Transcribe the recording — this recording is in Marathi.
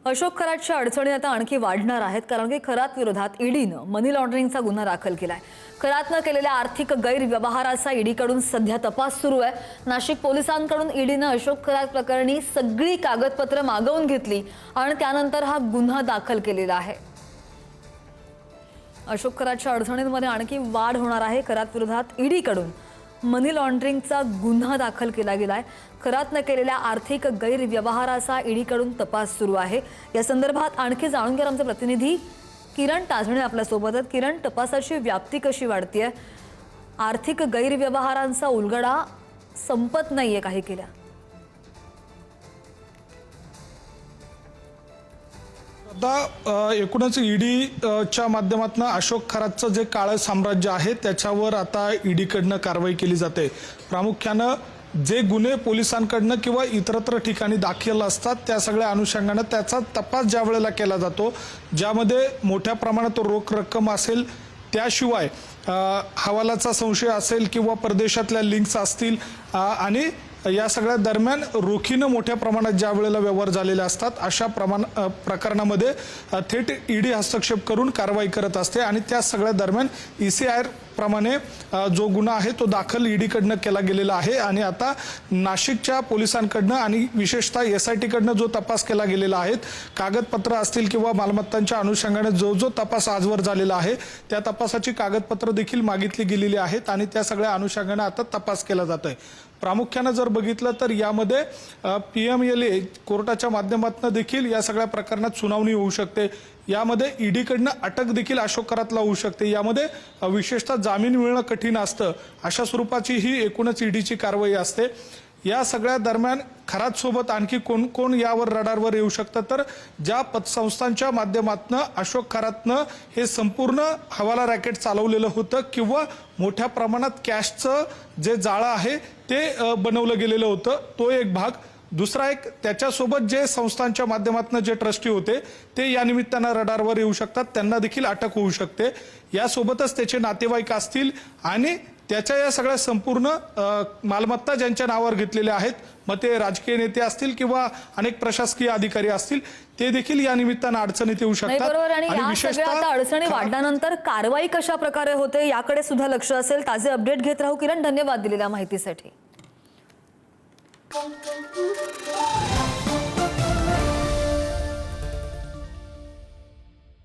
अशोक खरातच्या अडचणी आता आणखी वाढणार आहेत, कारण की खरात विरोधात ईडीनं मनी लॉन्ड्रिंगचा गुन्हा दाखल केलाय। खरातनं केलेल्या आर्थिक गैरव्यवहाराचा ईडीकडून सध्या तपास सुरू आहे। नाशिक पोलिसांकडून ईडीनं अशोक खरात प्रकरणी सगळी कागदपत्र मागवून घेतली आणि त्यानंतर हा गुन्हा दाखल केलेला आहे। अशोक खरातच्या अडचणींमध्ये आणखी वाढ होणार आहे। खरात विरोधात ईडीकडून मनी लॉन्ड्रिंगचा गुन्हा दाखल केला गेलाय। खरातनं केलेल्या आर्थिक गैरव्यवहाराचा ईडीकडून तपास सुरू आहे। या संदर्भात आणखी जाणून घेणार आमचे प्रतिनिधी किरण ताजणे आपल्या सोबत आहेत। किरण, तपासाची व्याप्ती कशी वाढतीये? आर्थिक गैरव्यवहारांचा उलगडा संपत नाहीये काही केल्या? आता एकूणच ईडीच्या माध्यमातून अशोक खरातचं जे काळं साम्राज्य आहे त्याच्यावर आता ईडीकडनं कारवाई केली जाते। प्रामुख्यानं जे गुन्हे पोलिसांकडनं किंवा इतरत्र ठिकाणी दाखल असतात त्या सगळ्या अनुषंगानं त्याचा तपास ज्या वेळेला केला जातो, ज्यामध्ये मोठ्या प्रमाणात रोख रक्कम असेल, त्याशिवाय हवालाचा संशय असेल किंवा परदेशातल्या लिंक्स असतील आणि या सगळ्या दरम्यान रोखीनं मोठ्या प्रमाणात ज्या वेळेला व्यवहार झालेले असतात, अशा प्रकरणामध्ये थेट ईडी हस्तक्षेप करून कारवाई करत असते आणि त्या सगळ्या दरम्यान ECIR प्रमाणे जो गुन्हा आहे तो दाखल ईडीकडनं केला गेलेला आहे। आणि आता नाशिकच्या पोलिसांकडनं आणि विशेषतः SIT कडनं जो तपास केला गेलेला आहे, कागदपत्र असतील किंवा मालमत्तांच्या अनुषंगाने जो तपास आजवर झालेला आहे त्या तपासाची कागदपत्र देखील मागितली गेलेली आहेत आणि त्या सगळ्या अनुषंगाने आता तपास केला जातोय। प्रामुख्याने जर बघितलं तर यामध्ये PMLA कोर्टाच्या माध्यमातून देखील या सगळ्या प्रकरणात सुनावणी होऊ शकते। यामध्ये ईडीकडनं अटक देखील अशोक खरातला होऊ शकते। यामध्ये विशेषतः जामीन मिळणं कठीण असतं, अशा स्वरूपाची ही एकूणच ईडीची कारवाई असते। या सगळ्या दरम्यान खरात सोबत आणखी कोण कोण यावर रडारवर येऊ शकतं, तर ज्या पतसंस्थांच्या माध्यमातून अशोक खरातनं हे संपूर्ण हवाला रॅकेट चालवलेलं होतं किंवा मोठ्या प्रमाणात कॅशचं जे जाळं आहे ते बनवलं गेलेलं होतं, तो एक भाग। दुसरा एक, त्याच्यासोबत जे संस्थांच्या माध्यमातून जे ट्रस्टी होते ते या निमित्तानं रडारवर येऊ शकतात, त्यांना देखील अटक होऊ शकते। यासोबतच त्याचे नातेवाईक असतील आणि त्याच्या या सगळ्या संपूर्ण मालमत्ता ज्यांच्या नावावर घेतलेल्या आहेत, मग ते राजकीय नेते असतील किंवा अनेक प्रशासकीय अधिकारी असतील, ते देखील या निमित्तानं अडचणीत येऊ शकतात। आणि विशेषतः अडचणी वाढल्यानंतर कारवाई कशा प्रकारे होते याकडे सुद्धा लक्ष असेल। ताजे अपडेट घेत राहू किरण, धन्यवाद दिलेल्या माहितीसाठी।